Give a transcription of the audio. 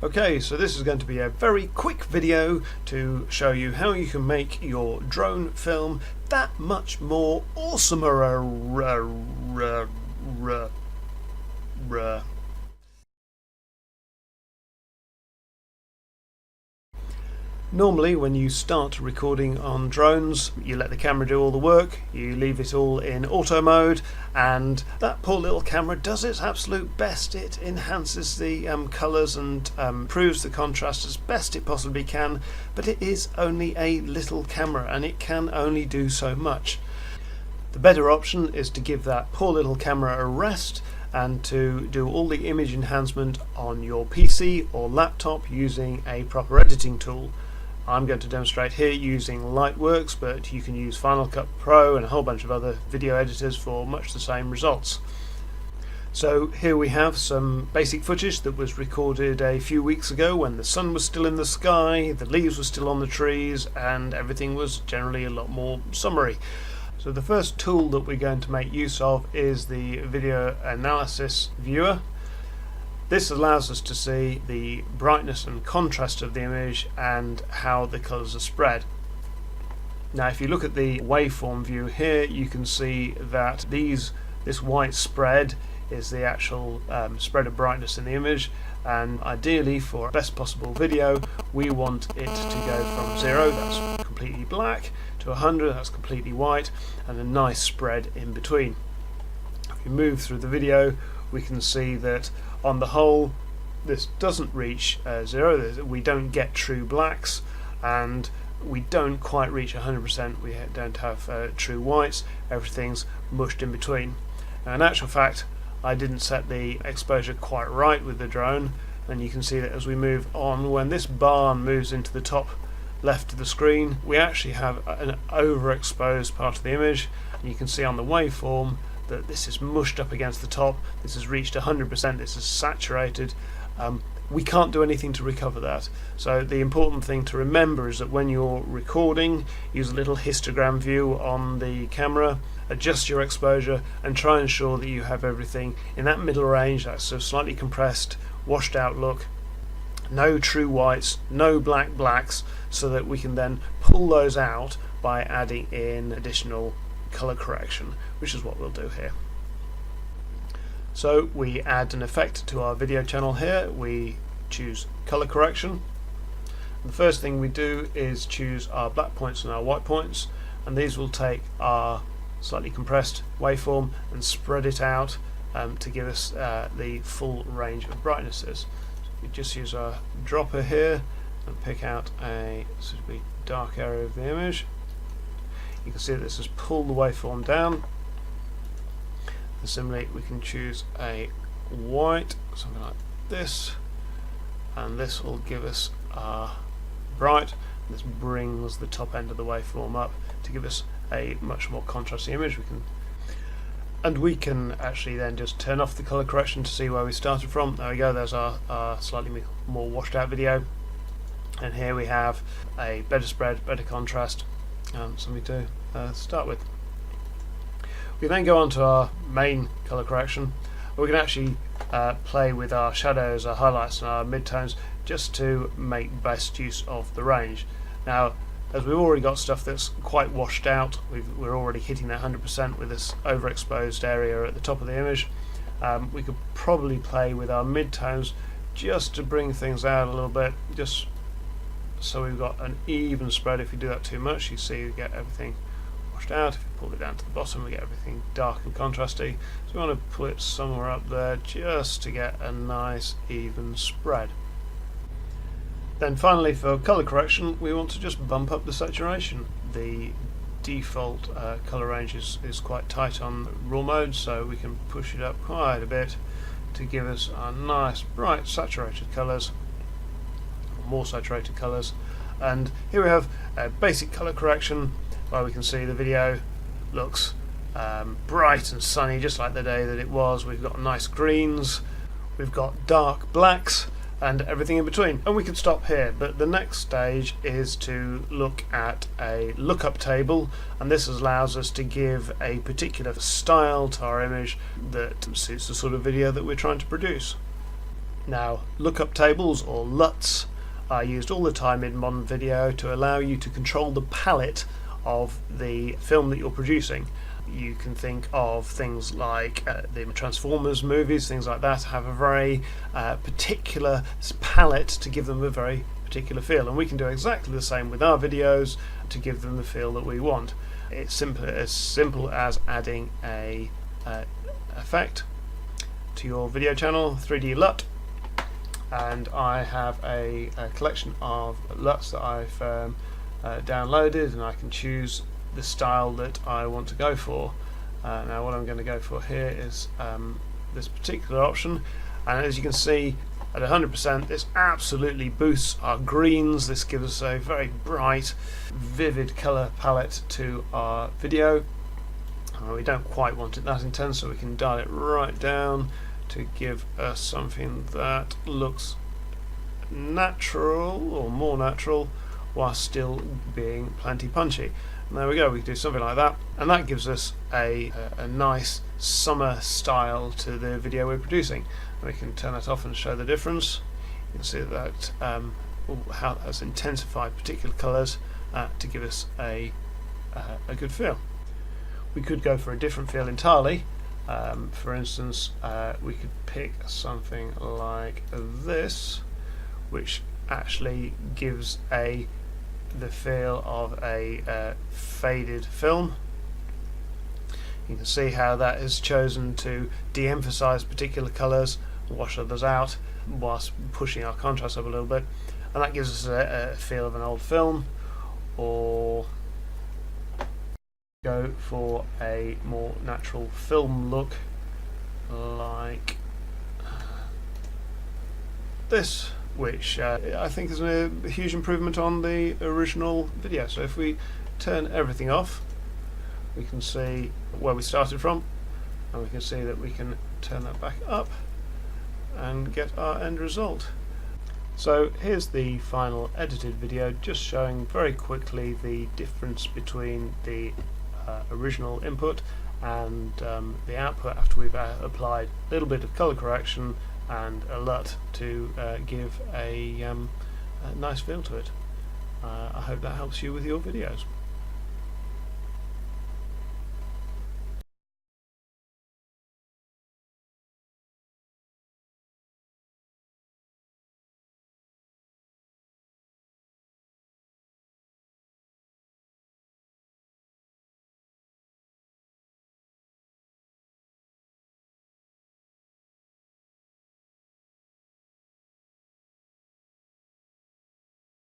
Okay, so this is going to be a very quick video to show you how you can make your drone film that much more awesomer. Normally when you start recording on drones, you let the camera do all the work, you leave it all in auto mode, and that poor little camera does its absolute best. It enhances the colours and improves the contrast as best it possibly can, but it is only a little camera and it can only do so much. The better option is to give that poor little camera a rest and to do all the image enhancement on your PC or laptop using a proper editing tool. I'm going to demonstrate here using Lightworks, but you can use Final Cut Pro and a whole bunch of other video editors for much the same results. So here we have some basic footage that was recorded a few weeks ago when the sun was still in the sky, the leaves were still on the trees, and everything was generally a lot more summery. So the first tool that we're going to make use of is the video analysis viewer. This allows us to see the brightness and contrast of the image and how the colours are spread. Now if you look at the waveform view here, you can see that this white spread is the actual spread of brightness in the image, and ideally for best possible video we want it to go from 0, that's completely black, to 100, that's completely white, and a nice spread in between. If we move through the video, we can see that on the whole this doesn't reach 0, we don't get true blacks, and we don't quite reach 100%, we don't have true whites, everything's mushed in between. Now in actual fact I didn't set the exposure quite right with the drone, and you can see that as we move on, when this bar moves into the top left of the screen, we actually have an overexposed part of the image, and you can see on the waveform that this is mushed up against the top, this has reached 100%, this is saturated. We can't do anything to recover that. So the important thing to remember is that when you're recording, use a little histogram view on the camera, adjust your exposure and try and ensure that you have everything in that middle range, that sort of slightly compressed, washed out look. No true whites, no blacks, so that we can then pull those out by adding in additional colour correction, which is what we'll do here. So we add an effect to our video channel here, we choose colour correction. The first thing we do is choose our black points and our white points, and these will take our slightly compressed waveform and spread it out to give us the full range of brightnesses. So we just use our dropper here and pick out a suitably dark area of the image. You can see that this has pulled the waveform down. And similarly we can choose a white, something like this, and this will give us our bright. This brings the top end of the waveform up to give us a much more contrasty image. We can actually then just turn off the colour correction to see where we started from. There we go, there's our slightly more washed out video, and here we have a better spread, better contrast, something to start with. We then go on to our main colour correction. We can actually play with our shadows, our highlights and our midtones just to make best use of the range. Now as we've already got stuff that's quite washed out, we're already hitting that 100% with this overexposed area at the top of the image, we could probably play with our midtones just to bring things out a little bit, just so we've got an even spread. If you do that too much, you see you get everything washed out. If you pull it down to the bottom, we get everything dark and contrasty. So we want to put it somewhere up there just to get a nice even spread. Then finally for colour correction, we want to just bump up the saturation. The default colour range is quite tight on raw mode, so we can push it up quite a bit to give us our nice bright saturated colours, or more saturated colours. And here we have a basic colour correction where we can see the video looks bright and sunny just like the day that it was. We've got nice greens, we've got dark blacks, and everything in between. And we could stop here, but the next stage is to look at a lookup table, and this allows us to give a particular style to our image that suits the sort of video that we're trying to produce. Now, lookup tables, or LUTs, are used all the time in modern video to allow you to control the palette of the film that you're producing. You can think of things like the Transformers movies, things like that, have a very particular palette to give them a very particular feel, and we can do exactly the same with our videos to give them the feel that we want. It's as simple as adding a effect to your video channel, 3D LUT, and I have a collection of LUTs that I've downloaded, and I can choose the style that I want to go for. Now what I'm going to go for here is this particular option, and as you can see at 100% this absolutely boosts our greens. This gives us a very bright, vivid colour palette to our video. We don't quite want it that intense, so we can dial it right down to give us something that looks natural, or more natural, while still being plenty punchy. And there we go, we can do something like that, and that gives us a nice summer style to the video we're producing. And we can turn that off and show the difference. You can see that how that's intensified particular colours to give us a good feel. We could go for a different feel entirely. For instance, we could pick something like this, which actually gives the feel of a faded film. You can see how that is chosen to de-emphasize particular colours, wash others out, whilst pushing our contrast up a little bit, and that gives us a feel of an old film. Or go for a more natural film look like this, which I think is a huge improvement on the original video. So if we turn everything off, we can see where we started from, and we can see that we can turn that back up and get our end result. So here's the final edited video, just showing very quickly the difference between the original input and the output after we've applied a little bit of colour correction and a LUT to give a nice feel to it. I hope that helps you with your videos.